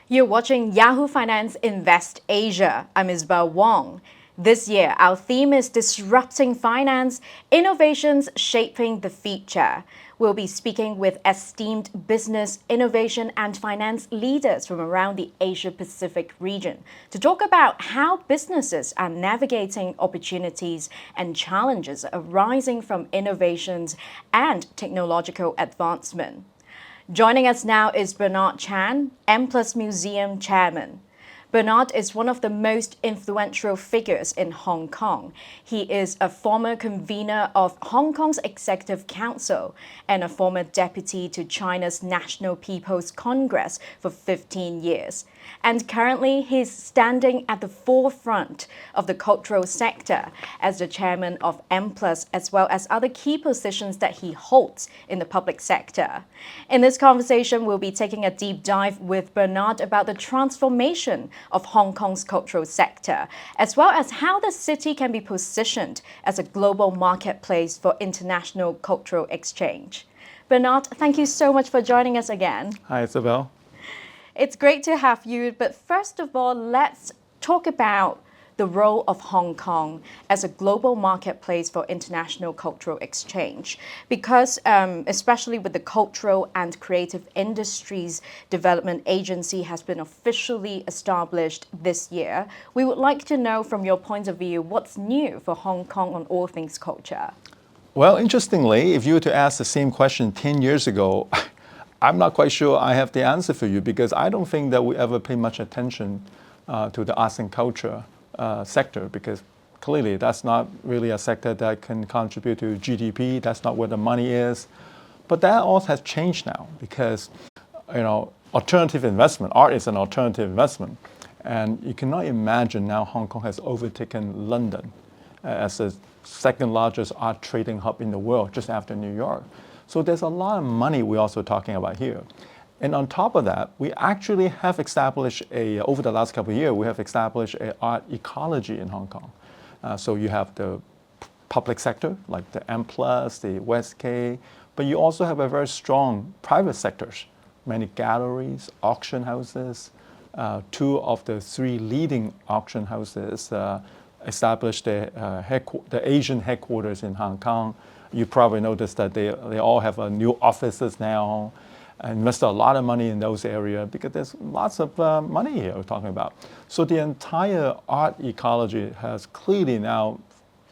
You're watching Yahoo Finance Invest Asia. I'm Isabel Wong. This year, our theme is Disrupting Finance, Innovations Shaping the Future. We'll be speaking with esteemed business, innovation, and finance leaders from around the Asia-Pacific region to talk about how businesses are navigating opportunities and challenges arising from innovations and technological advancement. Joining us now is Bernard Chan, M+ Museum Chairman. Bernard is one of the most influential figures in Hong Kong. He is a former convener of Hong Kong's Executive Council and a former deputy to China's National People's Congress for 15 years. And currently, he's standing at the forefront of the cultural sector as the chairman of M+, as well as other key positions that he holds in the public sector. In this conversation, we'll be taking a deep dive with Bernard about the transformation of Hong Kong's cultural sector, as well as how the city can be positioned as a global marketplace for international cultural exchange. Bernard, thank you so much for joining us again. Hi, Isabel. It's great to have you, but first of all, let's talk about the role of Hong Kong as a global marketplace for international cultural exchange. Because especially with the Cultural and Creative Industries Development Agency has been officially established this year, we would like to know from your point of view, what's new for Hong Kong on all things culture? Well, interestingly, if you were to ask the same question 10 years ago, I'm not quite sure I have the answer for you, because I don't think that we ever pay much attention to the arts and culture sector, because clearly that's not really a sector that can contribute to GDP. That's not where the money is. But that all has changed now, because alternative investment, art is an alternative investment. And you cannot imagine now Hong Kong has overtaken London as the second largest art trading hub in the world, just after New York. So there's a lot of money we're also talking about here. And on top of that, we actually have established over the last couple of years, we have established an art ecology in Hong Kong. So you have the public sector, like the M+, the West K, but you also have a very strong private sectors, many galleries, auction houses. Two of the three leading auction houses established the Asian headquarters in Hong Kong. You probably noticed that they all have new offices now, invested a lot of money in those areas because there's lots of money here we're talking about. So the entire art ecology has clearly now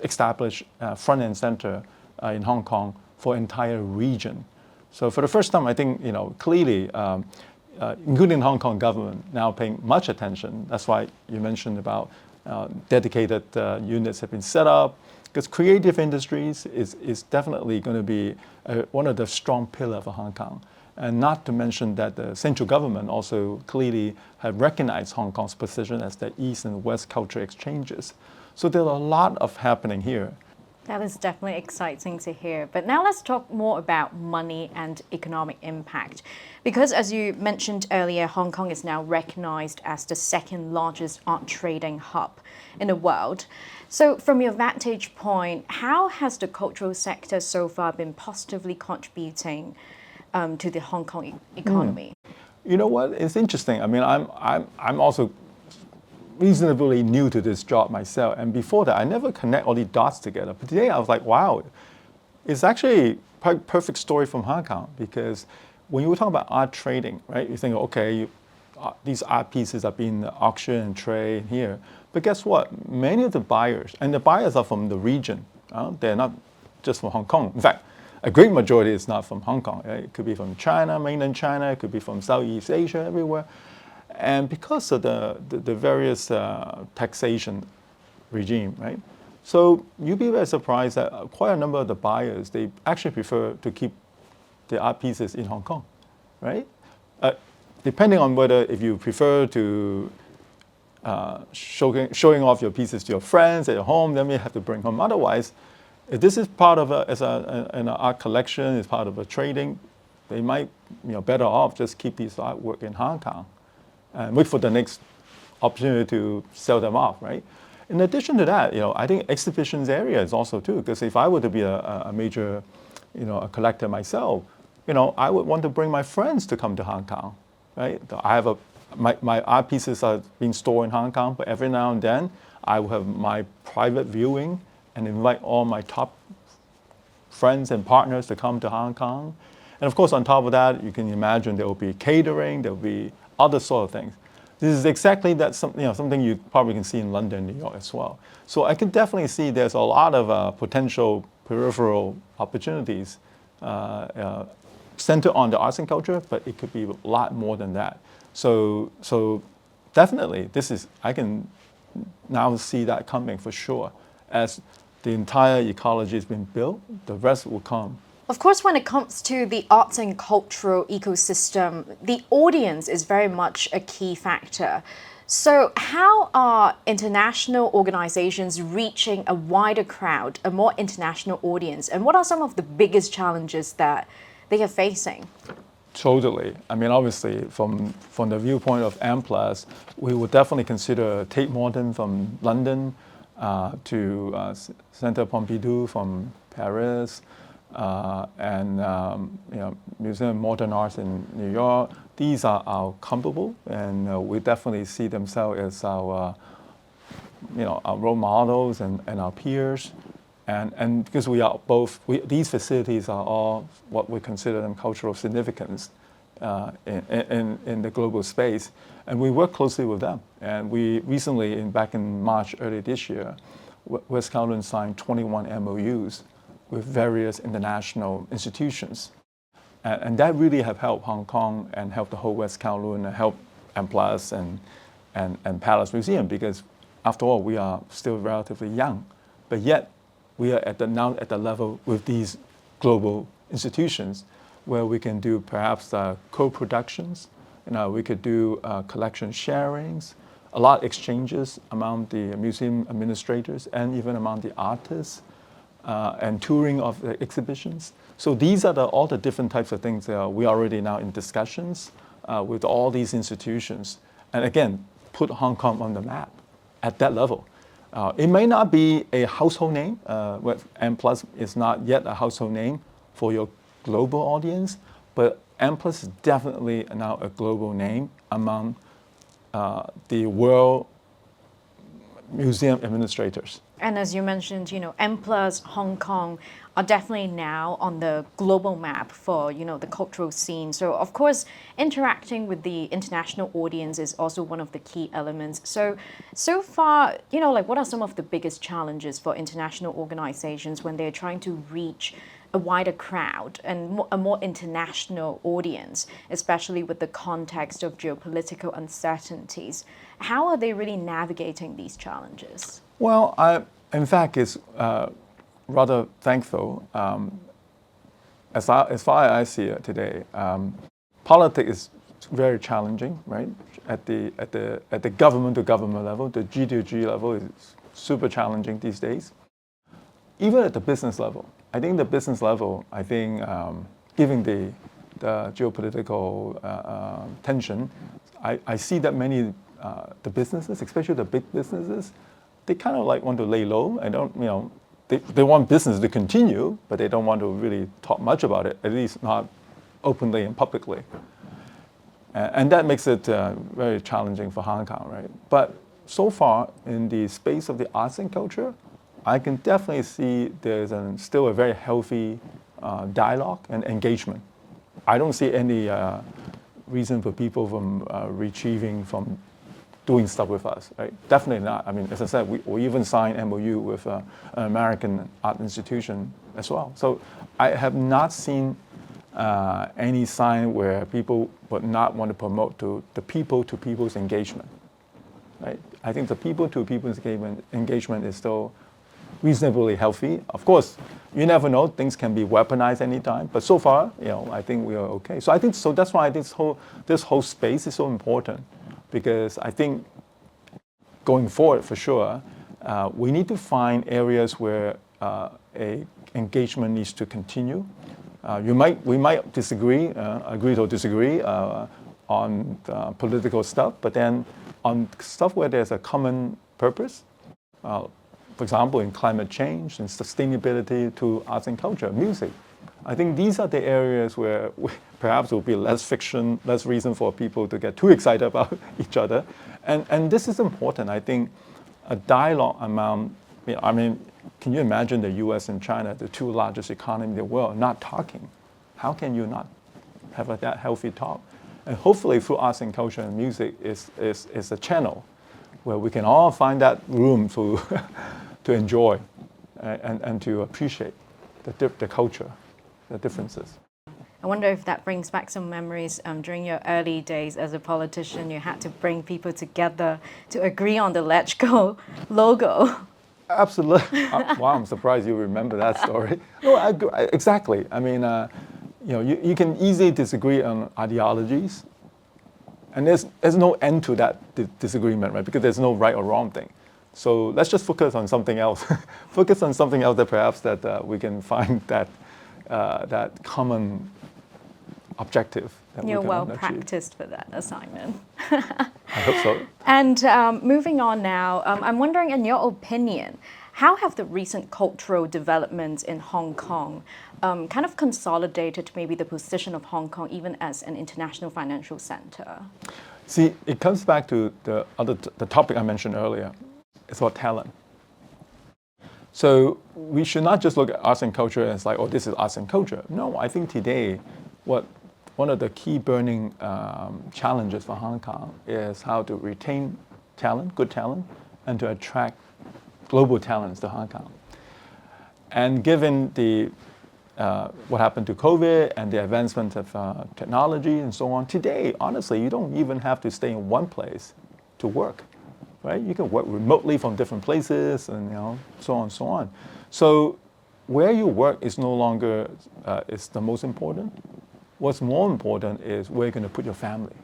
established front and center in Hong Kong for entire region. So for the first time, I think clearly, including the Hong Kong government, now paying much attention. That's why you mentioned about dedicated units have been set up. Because creative industries is definitely going to be one of the strong pillars for Hong Kong. And not to mention that the central government also clearly have recognized Hong Kong's position as the East and West culture exchanges. So there's a lot of happening here. That is definitely exciting to hear. But now let's talk more about money and economic impact. Because as you mentioned earlier, Hong Kong is now recognized as the second largest art trading hub in the world. So from your vantage point, how has the cultural sector so far been positively contributing to the Hong Kong economy? You know what? It's interesting. I mean, I'm also reasonably new to this job myself, and before that, I never connect all these dots together. But today, I was like, wow, it's actually a perfect story from Hong Kong, because when you talk about art trading, right? You think, okay, these art pieces are being auctioned and traded here. But guess what? Many of the buyers, and the buyers are from the region. They're not just from Hong Kong. In fact, a great majority is not from Hong Kong. Right? It could be from China, mainland China. It could be from Southeast Asia, everywhere. And because of the various taxation regime, right? So you'd be very surprised that quite a number of the buyers, they actually prefer to keep the art pieces in Hong Kong, right? Depending on whether if you prefer to showing off your pieces to your friends at your home, then you have to bring home. Otherwise, if this is part of an art collection, it's part of a trading, they might better off just keep these artwork in Hong Kong and wait for the next opportunity to sell them off, right? In addition to that, I think exhibitions area is also too, because if I were to be a major, a collector myself, I would want to bring my friends to come to Hong Kong, right? I have a my art pieces are being stored in Hong Kong, but every now and then I will have my private viewing and invite all my top friends and partners to come to Hong Kong. And of course, on top of that, you can imagine there will be catering, there will be other sort of things. This is exactly that something you probably can see in London, New York as well. So I can definitely see there's a lot of potential peripheral opportunities centered on the arts and culture, but it could be a lot more than that. So definitely, I can now see that coming for sure. As the entire ecology has been built, the rest will come. Of course, when it comes to the arts and cultural ecosystem, the audience is very much a key factor. So how are international organizations reaching a wider crowd, a more international audience? And what are some of the biggest challenges that they are facing? Totally. I mean, obviously, from the viewpoint of M+, we would definitely consider Tate Modern from London to Centre Pompidou from Paris, and Museum of Modern Arts in New York. These are our comparable, and we definitely see themselves as our role models and our peers. And because we are both, these facilities are all what we consider them cultural significance in the global space, and we work closely with them. And we recently, back in March early this year, West Kowloon signed 21 MOUs with various international institutions. And that really have helped Hong Kong and helped the whole West Kowloon and helped M+ and Palace Museum, because after all, we are still relatively young, but yet we are now at the level with these global institutions where we can do perhaps co-productions, we could do collection sharings, a lot of exchanges among the museum administrators and even among the artists, and touring of the exhibitions. So these are all the different types of things we are already now in discussions with all these institutions. And again, put Hong Kong on the map at that level. It may not be a household name. M+ is not yet a household name for your global audience, but M+ is definitely now a global name among the world museum administrators. And as you mentioned, M+ Hong Kong are definitely now on the global map for, the cultural scene. So of course, interacting with the international audience is also one of the key elements. So far, what are some of the biggest challenges for international organizations when they're trying to reach a wider crowd and a more international audience, especially with the context of geopolitical uncertainties? How are they really navigating these challenges? Well, in fact, it's rather thankful. As far as I see it today, politics is very challenging, right? At the government to government level, the G to G level is super challenging these days. Even at the business level, I think given the geopolitical tension, I see that many the businesses, especially the big businesses, they kind of want to lay low. They want business to continue, but they don't want to really talk much about it, at least not openly and publicly. And that makes it very challenging for Hong Kong, right? But so far, in the space of the arts and culture, I can definitely see there's still a very healthy dialogue and engagement. I don't see any reason for people from retrieving from doing stuff with us, right? Definitely not. I mean, as I said, we even signed MOU with an American art institution as well. So I have not seen any sign where people would not want to promote the people-to-people's engagement, right? I think the people-to-people's engagement is still reasonably healthy. Of course, you never know; things can be weaponized anytime. But so far, I think we are okay. So that's why this whole space is so important, because I think going forward, for sure, we need to find areas where a engagement needs to continue. We might disagree, agree to disagree on political stuff, but then on stuff where there's a common purpose, for example, in climate change and sustainability to arts and culture, music, I think these are the areas where perhaps there will be less friction, less reason for people to get too excited about each other. And this is important. I think a dialogue among, can you imagine the US and China, the two largest economies in the world, not talking? How can you not have that healthy talk? And hopefully through arts and culture and music is a channel where we can all find that room to, to enjoy and to appreciate the culture, the differences. I wonder if that brings back some memories during your early days as a politician. You had to bring people together to agree on the Let's Go logo. Absolutely. Wow, I'm surprised you remember that story. No, exactly. I mean, you can easily disagree on ideologies, and there's no end to that disagreement, right? Because there's no right or wrong thing. So let's just focus on something else. Focus on something else that perhaps that we can find that common objective. You're well practiced for that assignment. I hope so. And moving on now, I'm wondering, in your opinion, how have the recent cultural developments in Hong Kong kind of consolidated maybe the position of Hong Kong even as an international financial center? See, it comes back to the topic I mentioned earlier. It's about talent. So we should not just look at arts and culture as like, oh, this is arts and culture. No, I think today, one of the key burning challenges for Hong Kong is how to retain talent, good talent, and to attract global talents to Hong Kong. And given what happened to COVID and the advancement of technology and so on, today, honestly, you don't even have to stay in one place to work. Right? You can work remotely from different places and so on and so on. So where you work is no longer is the most important. What's more important is where you're going to put your family.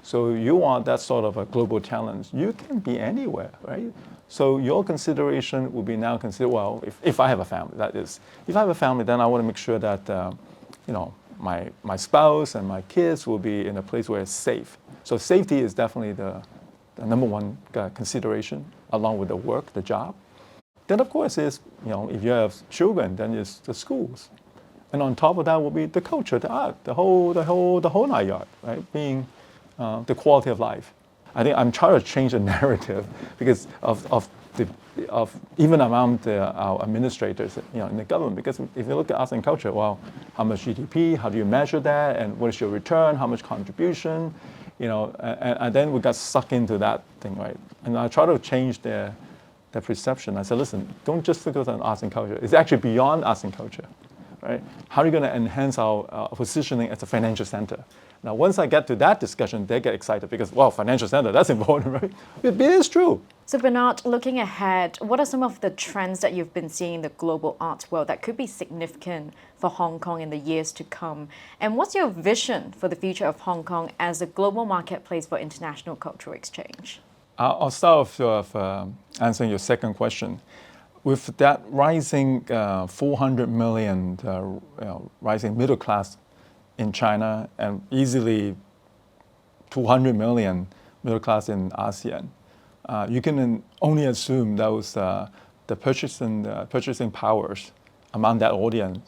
So you want that sort of a global talent. You can be anywhere, right? So your consideration will be now considered, well, if I have a family, that is. If I have a family, then I want to make sure that my spouse and my kids will be in a place where it's safe. So safety is definitely the number one consideration, along with the work, the job. Then of course is, if you have children, then it's the schools. And on top of that will be the culture, the art, the whole 9 yards, right? Being the quality of life. I think I'm trying to change the narrative because of even among our administrators, in the government. Because if you look at arts and culture, well, how much GDP? How do you measure that? And what is your return? How much contribution? And then we got sucked into that thing, right? And I try to change their perception. I said, listen, don't just focus on arts and culture. It's actually beyond arts and culture, right? How are you going to enhance our positioning as a financial center? Now, once I get to that discussion, they get excited because, well, financial center, that's important, right? It is true. So Bernard, looking ahead, what are some of the trends that you've been seeing in the global arts world that could be significant for Hong Kong in the years to come? And what's your vision for the future of Hong Kong as a global marketplace for international cultural exchange? I'll start off answering your second question. With that rising 400 million rising middle class in China and easily 200 million middle class in ASEAN, you can only assume those the purchasing powers among that audience,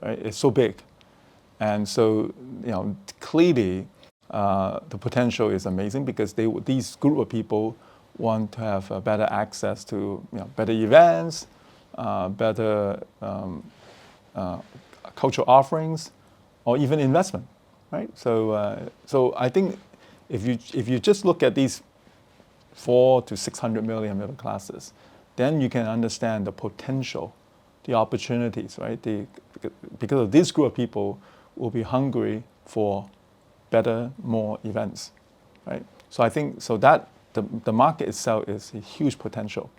right, is so big, and so clearly the potential is amazing because these group of people want to have better access to better events, better cultural offerings, or even investment, right? So I think if you just look at these 400 to 600 million middle classes, then you can understand the potential, the opportunities, right? Because of this group of people will be hungry for better, more events, right? So I think that the market itself is a huge potential.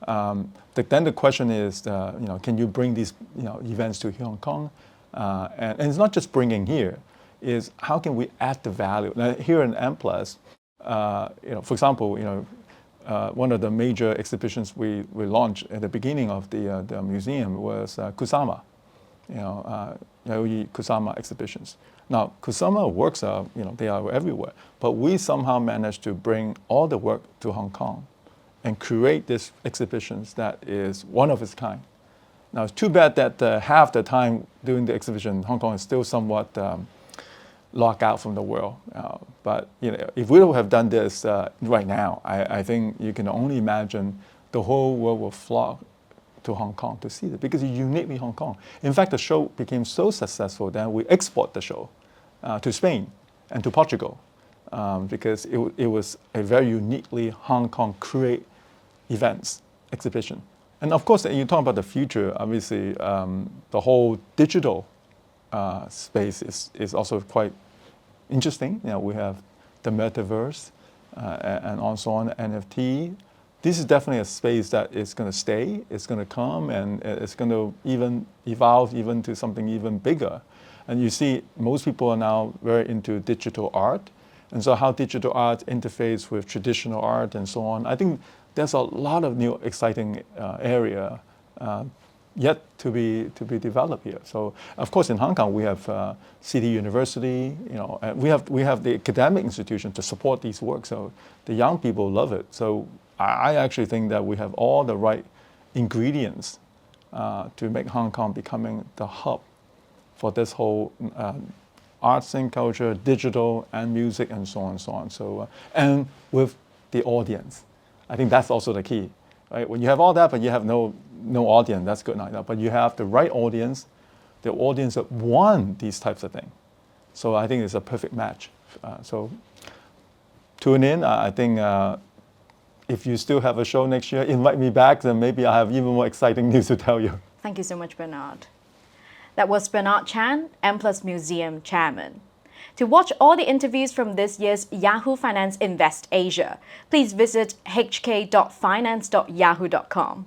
Then the question is, can you bring these events to Hong Kong? And it's not just bringing here, is how can we add the value? Now here in M+, for example, one of the major exhibitions we launched at the beginning of the museum was Kusama, Yahoo Kusama exhibitions. Now Kusama works are they are everywhere, but we somehow managed to bring all the work to Hong Kong and create this exhibitions that is one of its kind. Now, it's too bad that half the time during the exhibition, Hong Kong is still somewhat locked out from the world. But if we would have done this right now, I think you can only imagine the whole world will flock to Hong Kong to see it because it's uniquely Hong Kong. In fact, the show became so successful that we export the show to Spain and to Portugal because it was a very uniquely Hong Kong create events exhibition. And of course, you talk about the future, obviously the whole digital space is also quite interesting. We have the metaverse and also on NFT. This is definitely a space that is going to stay, it's going to come, and it's going to even evolve even to something even bigger. And you see, most people are now very into digital art. And so how digital art interface with traditional art and so on. I think there's a lot of new exciting area yet to be developed here. So of course in Hong Kong we have City University, and we have the academic institution to support these works. So the young people love it. So I actually think that we have all the right ingredients to make Hong Kong becoming the hub for this whole arts and culture, digital and music and so on and so on. So and with the audience, I think that's also the key. Right? When you have all that, but you have no audience, that's good enough. But you have the right audience, the audience that want these types of things. So I think it's a perfect match. So tune in. I think if you still have a show next year, invite me back, then maybe I have even more exciting news to tell you. Thank you so much, Bernard. That was Bernard Chan, M+ Museum Chairman. To watch all the interviews from this year's Yahoo Finance Invest Asia, please visit hk.finance.yahoo.com.